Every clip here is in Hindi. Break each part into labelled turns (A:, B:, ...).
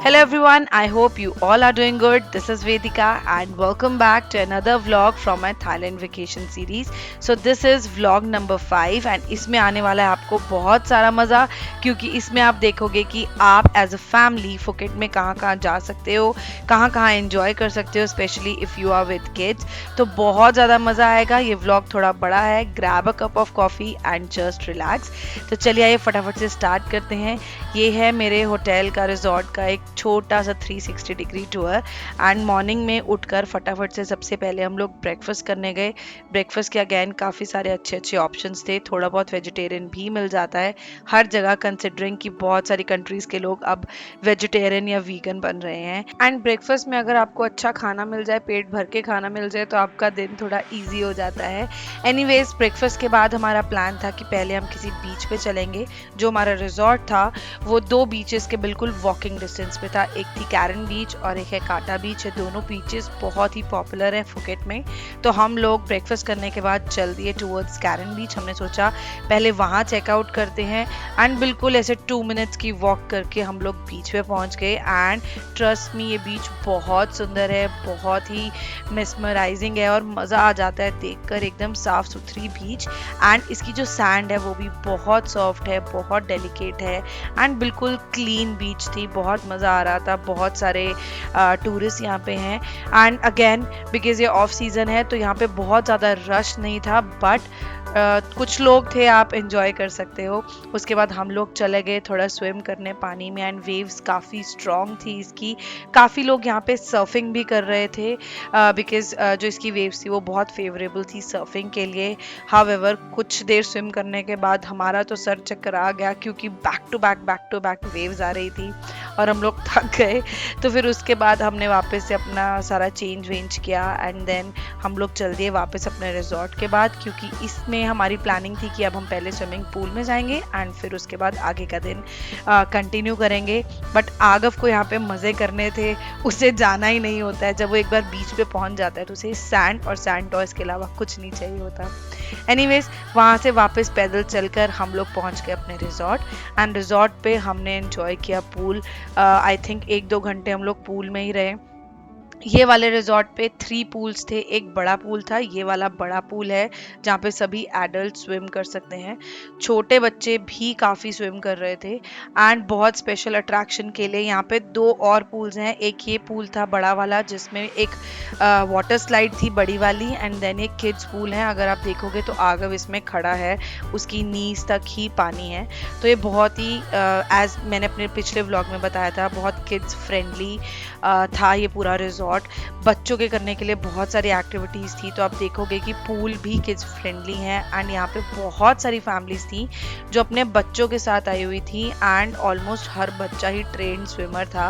A: Hello everyone, I hope you all are doing good. This is Vedika and welcome back to another vlog from my Thailand vacation series. So this is vlog number 5 and इसमें आने वाला है आपको बहुत सारा मज़ा क्योंकि इसमें आप देखोगे कि आप एज अ फैमिली फुकेट में कहाँ कहाँ जा सकते हो, कहाँ कहाँ एंजॉय कर सकते हो, specially if you are with kids. तो बहुत ज़्यादा मज़ा आएगा. ये व्लॉग थोड़ा बड़ा है. Grab a cup of coffee and just relax. तो चलिए आइए फटाफट से स्टार्ट करते हैं. ये है मेरे होटल का रिजॉर्ट का एक छोटा सा 360 डिग्री टूर. एंड मॉर्निंग में उठकर फटाफट से सबसे पहले हम लोग ब्रेकफास्ट करने गए. ब्रेकफास्ट के अगेन काफ़ी सारे अच्छे अच्छे ऑप्शंस थे. थोड़ा बहुत वेजिटेरियन भी मिल जाता है हर जगह, कंसिडरिंग कि बहुत सारी कंट्रीज़ के लोग अब वेजिटेरियन या वीगन बन रहे हैं. एंड ब्रेकफास्ट में अगर आपको अच्छा खाना मिल जाए, पेट भर के खाना मिल जाए, तो आपका दिन थोड़ा ईजी हो जाता है. एनीवेज ब्रेकफास्ट के बाद हमारा प्लान था कि पहले हम किसी बीच पे चलेंगे. जो हमारा रिजॉर्ट था वो 2 बीचेस के बिल्कुल वॉकिंग डिस्टेंस पे था. एक थी कैरन बीच और एक है काटा बीच है. दोनों बीचेस बहुत ही पॉपुलर है फुकेट में. तो हम लोग ब्रेकफास्ट करने के बाद चल दिए टूवर्ड्स कैरन बीच. हमने सोचा पहले वहाँ चेकआउट करते हैं एंड बिल्कुल ऐसे 2 मिनट्स की वॉक करके हम लोग बीच पे पहुँच गए. एंड ट्रस्ट मी, ये बीच बहुत सुंदर है, बहुत ही मिसमराइजिंग है और मज़ा आ जाता है देखकर. एकदम साफ़ सुथरी बीच एंड इसकी जो सैंड है वो भी बहुत सॉफ्ट है, बहुत डेलिकेट है एंड बिल्कुल क्लीन बीच थी. बहुत मज़ा आ रहा था. बहुत सारे टूरिस्ट यहाँ पे हैं एंड अगेन बिकॉज ये ऑफ सीज़न है तो यहाँ पे बहुत ज़्यादा रश नहीं था. बट कुछ लोग थे, आप एंजॉय कर सकते हो. उसके बाद हम लोग चले गए थोड़ा स्विम करने पानी में एंड वेव्स काफ़ी स्ट्रॉन्ग थी इसकी. काफ़ी लोग यहाँ पे सर्फिंग भी कर रहे थे बिकॉज जो इसकी वेव्स थी वो बहुत फेवरेबल थी सर्फिंग के लिए. हाउएवर कुछ देर स्विम करने के बाद हमारा तो सर चक्कर आ गया क्योंकि बैक टू बैक वेव्स आ रही थी और हम लोग थक गए. तो फिर उसके बाद हमने वापस से अपना सारा चेंज वेंज किया एंड देन हम लोग चल दिए वापस अपने रिजॉर्ट के बाद, क्योंकि इसमें हमारी प्लानिंग थी कि अब हम पहले स्विमिंग पूल में जाएंगे एंड फिर उसके बाद आगे का दिन कंटिन्यू करेंगे. बट आगव को यहाँ पे मज़े करने थे, उसे जाना ही नहीं होता है. जब वो एक बार बीच पे पहुँच जाता है तो उसे सैंड और सैंड टॉयज के अलावा कुछ नहीं चाहिए होता. एनीवेज वहाँ से वापस पैदल चलकर हम लोग पहुँच गए अपने रिजॉर्ट एंड रिजॉर्ट पे हमने एंजॉय किया पूल. आई थिंक 1-2 घंटे हम लोग पूल में ही रहे. ये वाले रिजॉर्ट पे 3 पूल्स थे. एक बड़ा पूल था, ये वाला बड़ा पूल है जहाँ पे सभी एडल्ट स्विम कर सकते हैं. छोटे बच्चे भी काफ़ी स्विम कर रहे थे एंड बहुत स्पेशल अट्रैक्शन के लिए यहाँ पे 2 और पूल्स हैं. एक ये पूल था बड़ा वाला जिसमें एक वाटर स्लाइड थी बड़ी वाली एंड देन एक किड्स पूल है. अगर आप देखोगे तो आगव इसमें खड़ा है, उसकी नीज तक ही पानी है. तो ये बहुत ही एज मैंने अपने पिछले व्लॉग में बताया था, बहुत किड्स फ्रेंडली था ये पूरा रिजॉर्ट. बच्चों के करने के लिए बहुत सारी एक्टिविटीज़ थी. तो आप देखोगे कि पूल भी किड्स फ्रेंडली है एंड यहाँ पे बहुत सारी फैमिलीज थी जो अपने बच्चों के साथ आई हुई थी एंड ऑलमोस्ट हर बच्चा ही ट्रेंड स्विमर था.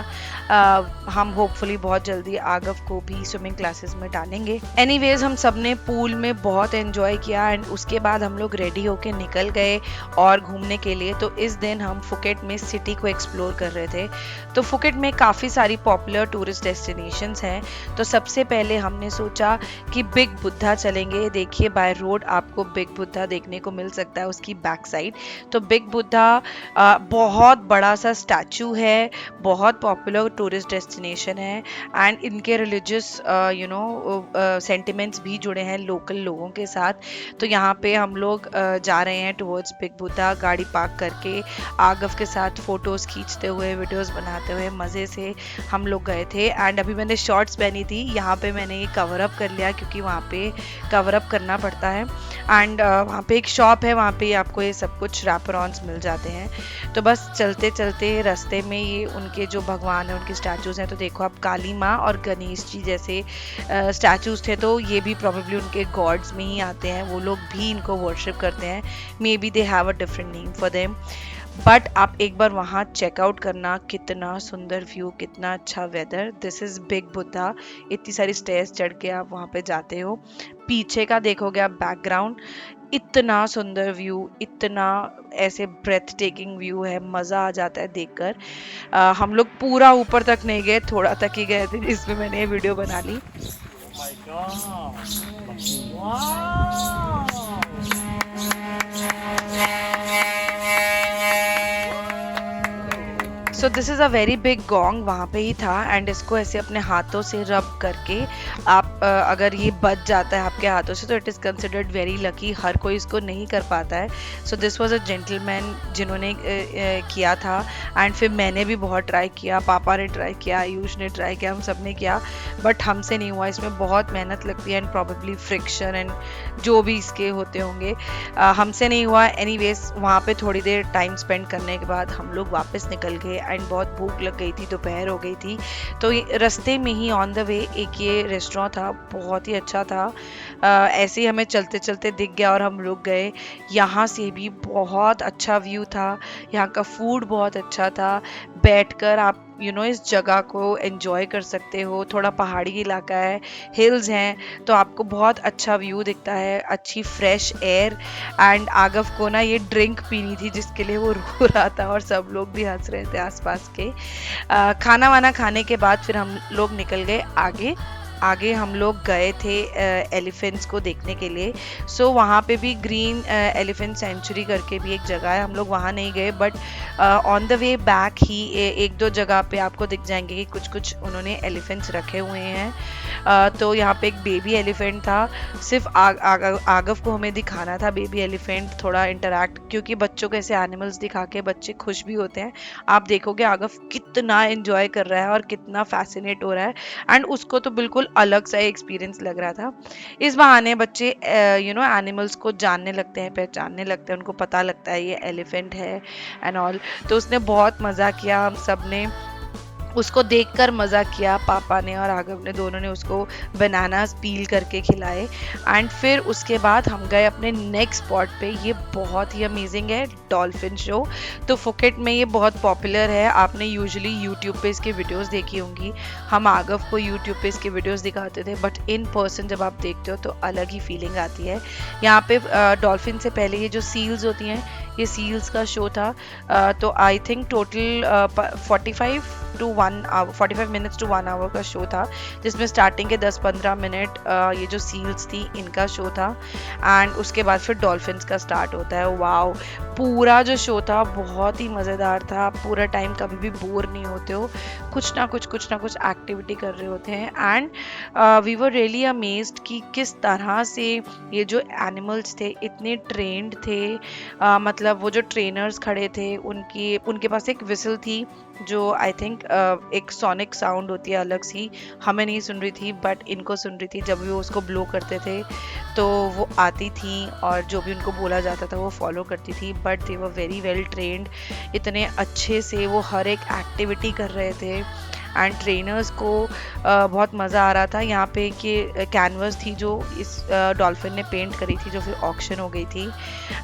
A: हम होपफुली बहुत जल्दी आगव को भी स्विमिंग क्लासेस में डालेंगे. एनीवेज हम सब ने पूल में बहुत एंजॉय किया एंड उसके बाद हम लोग रेडी होके निकल गए और घूमने के लिए. तो इस दिन हम फुकेट में सिटी को एक्सप्लोर कर रहे थे. तो फुकेट में काफ़ी सारी पॉपुलर टूरिस्ट डेस्टिनेशंस हैं. तो सबसे पहले हमने सोचा कि बिग बुद्धा चलेंगे. देखिए बाय रोड आपको बिग बुद्धा देखने को मिल सकता है, उसकी बैक साइड. तो बिग बुद्धा बहुत बड़ा सा स्टैचू है, बहुत पॉपुलर टूरिस्ट डेस्टिनेशन है एंड इनके रिलीजियस सेंटिमेंट्स भी जुड़े हैं लोकल लोगों के साथ. तो यहाँ पे हम लोग जा रहे हैं टुवर्ड्स बिग बुद्धा. गाड़ी पार्क करके आगव के साथ फ़ोटोज़ खींचते हुए, वीडियोज़ बनाते हुए मज़े से हम लोग गए थे. एंड अभी मैंने शॉर्ट्स पहनी थी, यहाँ पे मैंने ये कवर अप कर लिया क्योंकि वहाँ पे कवर अप करना पड़ता है. एंड वहाँ पे एक शॉप है, वहाँ पे आपको ये सब कुछ रैपर ऑन्स मिल जाते हैं. तो बस चलते चलते रास्ते में ये उनके जो भगवान हैं उनके स्टैचूज़ हैं. तो देखो आप काली माँ और गणेश जी जैसे स्टैचूज़ थे. तो ये भी प्रॉबेबली उनके गॉड्स में ही आते हैं, वो लोग भी इनको वर्शिप करते हैं. May be they have a different name for them. But आप एक बार वहाँ चेकआउट करना, कितना सुंदर व्यू, कितना अच्छा weather. This is big Buddha. इतनी सारी स्टेयर्स चढ़ के आप वहाँ पे जाते हो. पीछे का देखोगे आप बैकग्राउंड, इतना सुंदर व्यू, इतना ऐसे ब्रेथ टेकिंग व्यू है, मज़ा आ जाता है देखकर. हम लोग पूरा ऊपर तक नहीं गए, थोड़ा तक ही गए थे, इसमें मैंने ये वीडियो बना ली. So this is a very big gong, वहाँ पे ही था एंड इसको ऐसे अपने हाथों से रब करके आप अगर ये बच जाता है आपके हाथों से तो it is considered very lucky, हर कोई इसको नहीं कर पाता है। So this was a gentleman जिन्होंने किया था एंड फिर मैंने भी बहुत ट्राई किया, पापा ने ट्राई किया, आयुष ने ट्राई किया, हम सब ने किया बट हमसे नहीं हुआ। इसमें बहुत मेहनत लगती है एंड प्रॉबेबली फ्रिक्शन एंड जो भी इसके होते होंगे, हमसे नहीं हुआ। एनीवेज वहाँ पे थोड़ी देर टाइम स्पेंड करने के बाद हम लोग वापस निकल गए एंड बहुत भूख लग गई थी, दोपहर हो गई थी। तो रास्ते में ही ऑन द वे एक ये रेस्टोरेंट था, बहुत ही अच्छा था। ऐसे ही हमें चलते चलते दिख गया और हम रुक गए। यहाँ से भी बहुत अच्छा व्यू था, यहाँ का फूड बहुत अच्छा था, बैठकर आप इस जगह को एंजॉय कर सकते हो। थोड़ा पहाड़ी इलाका है, हिल्स हैं, तो आपको बहुत अच्छा व्यू दिखता है, अच्छी फ्रेश एयर। एंड आगव को ना ये ड्रिंक पीनी थी जिसके लिए वो रो रहा था और सब लोग भी हंस रहे थे आसपास के। खाना वाना खाने के बाद फिर हम लोग निकल गए आगे। आगे हम लोग गए थे एलिफेंट्स को देखने के लिए। सो वहाँ पे भी ग्रीन एलिफेंट सेंचुरी करके भी एक जगह है, हम लोग वहाँ नहीं गए but on the way back ही एक दो जगह पे आपको दिख जाएंगे कि कुछ कुछ उन्होंने एलिफेंट्स रखे हुए हैं। तो यहाँ पे एक बेबी एलिफेंट था, सिर्फ आगव को हमें दिखाना था बेबी एलिफेंट, थोड़ा इंटरैक्ट, क्योंकि बच्चों को ऐसे एनिमल्स दिखा के बच्चे खुश भी होते हैं। आप देखोगे आगव कितना एंजॉय कर रहा है और कितना फैसिनेट हो रहा है एंड उसको तो बिल्कुल अलग सा एक्सपीरियंस लग रहा था। इस बहाने बच्चे एनिमल्स को जानने लगते हैं, पहचानने लगते हैं, उनको पता लगता है ये एलिफेंट है एंड ऑल। तो उसने बहुत मज़ा किया, हम सब ने उसको देखकर मज़ा किया, पापा ने और आगव ने दोनों ने उसको बनानास पील करके खिलाए। एंड फिर उसके बाद हम गए अपने नेक्स्ट स्पॉट पे। ये बहुत ही अमेजिंग है, डॉल्फिन शो। तो फुकेट में ये बहुत पॉपुलर है, आपने यूजुअली यूट्यूब पे इसके वीडियोस देखी होंगी। हम आगव को यूट्यूब पे इसके वीडियोस दिखाते थे बट इन पर्सन जब आप देखते हो तो अलग ही फीलिंग आती है। यहाँ पे डॉल्फिन से पहले ये जो सील्स होती हैं, ये सील्स का शो था। तो I think total 45 minutes to 1 hour का शो था, जिसमें स्टार्टिंग के 10-15 मिनट ये जो सील्स थी इनका शो था एंड उसके बाद फिर डॉल्फिन्स का स्टार्ट होता है। वाओ, पूरा जो शो था बहुत ही मज़ेदार था, आप पूरा टाइम कभी भी बोर नहीं होते हो, कुछ ना कुछ एक्टिविटी कर रहे होते हैं। And we were really amazed कि किस तरह से ये जो एनिमल्स थे इतने ट्रेंड थे। मतलब वो जो ट्रेनर्स खड़े थे उनके पास एक विसल थी जो आई थिंक एक सोनिक साउंड होती है अलग सी, हमें नहीं सुन रही थी बट इनको सुन रही थी। जब भी वो उसको ब्लो करते थे तो वो आती थी और जो भी उनको बोला जाता था वो फॉलो करती थी। But they were very well trained, इतने अच्छे से वो हर एक एक्टिविटी कर रहे थे एंड ट्रेनर्स को बहुत मज़ा आ रहा था। यहाँ पे कि कैनवस थी जो इस डॉल्फिन ने पेंट करी थी जो फिर ऑक्शन हो गई थी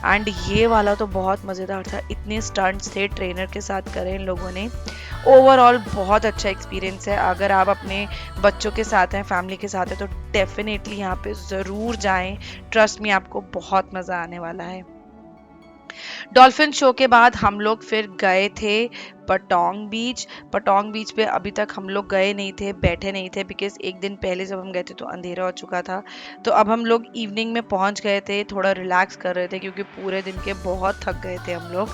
A: एंड ये वाला तो बहुत मज़ेदार था, इतने स्टंट्स थे ट्रेनर के साथ करे इन लोगों ने। ओवरऑल बहुत अच्छा एक्सपीरियंस है, अगर आप अपने बच्चों के साथ हैं, फैमिली के साथ हैं तो डेफिनेटली यहाँ पे ज़रूर जाएं, ट्रस्ट में आपको बहुत मज़ा आने वाला है। डॉल्फिन शो के बाद हम लोग फिर गए थे पटोंग बीच। पटोंग बीच पे अभी तक हम लोग गए नहीं थे, बैठे नहीं थे, बिकॉज एक दिन पहले जब हम गए थे तो अंधेरा हो चुका था। तो अब हम लोग इवनिंग में पहुंच गए थे, थोड़ा रिलैक्स कर रहे थे क्योंकि पूरे दिन के बहुत थक गए थे हम लोग।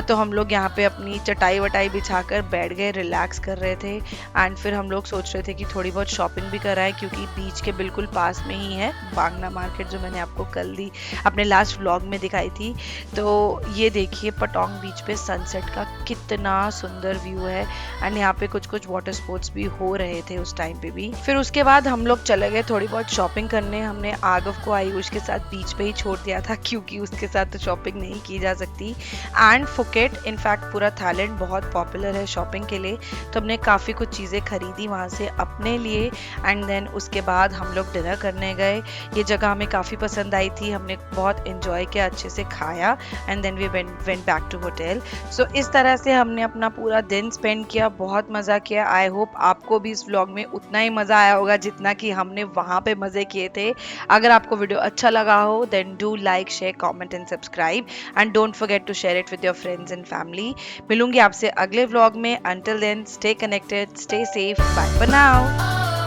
A: तो हम लोग यहाँ पे अपनी चटाई वटाई बिछाकर बैठ गए, रिलैक्स कर रहे थे एंड फिर हम लोग सोच रहे थे कि थोड़ी बहुत शॉपिंग भी कराएं क्योंकि बीच के बिल्कुल पास में ही है बांगना मार्केट जो मैंने आपको कल दी अपने लास्ट व्लॉग में दिखाई थी। तो ये देखिए पटोंग बीच पे सनसेट का कितना सुंदर व्यू है एंड यहाँ पे कुछ कुछ वाटर स्पोर्ट्स भी हो रहे थे उस टाइम पे भी। फिर उसके बाद हम लोग चले गए थोड़ी बहुत शॉपिंग करने। हमने आगव को आयुष के साथ बीच पे ही छोड़ दिया था क्योंकि उसके साथ तो शॉपिंग नहीं की जा सकती। एंड फुकेट इनफैक्ट पूरा थाईलैंड बहुत पॉपुलर है शॉपिंग के लिए, तो हमने काफ़ी कुछ चीज़ें खरीदी वहाँ से अपने लिए एंड देन उसके बाद हम लोग डिनर करने गए। ये जगह हमें काफ़ी पसंद आई थी, हमने बहुत इन्जॉय किया, अच्छे से खाया and then we went back to hotel. So इस तरह से हमने अपना पूरा दिन स्पेंड किया, बहुत मज़ा किया। आई होप आपको भी इस व्लॉग में उतना ही मज़ा आया होगा जितना कि हमने वहाँ पे मज़े किए थे। अगर आपको वीडियो अच्छा लगा हो then do like, share, comment and subscribe and don't forget to share it with your friends and family. मिलूंगी आपसे अगले व्लॉग में, until then stay connected, stay safe, bye for now.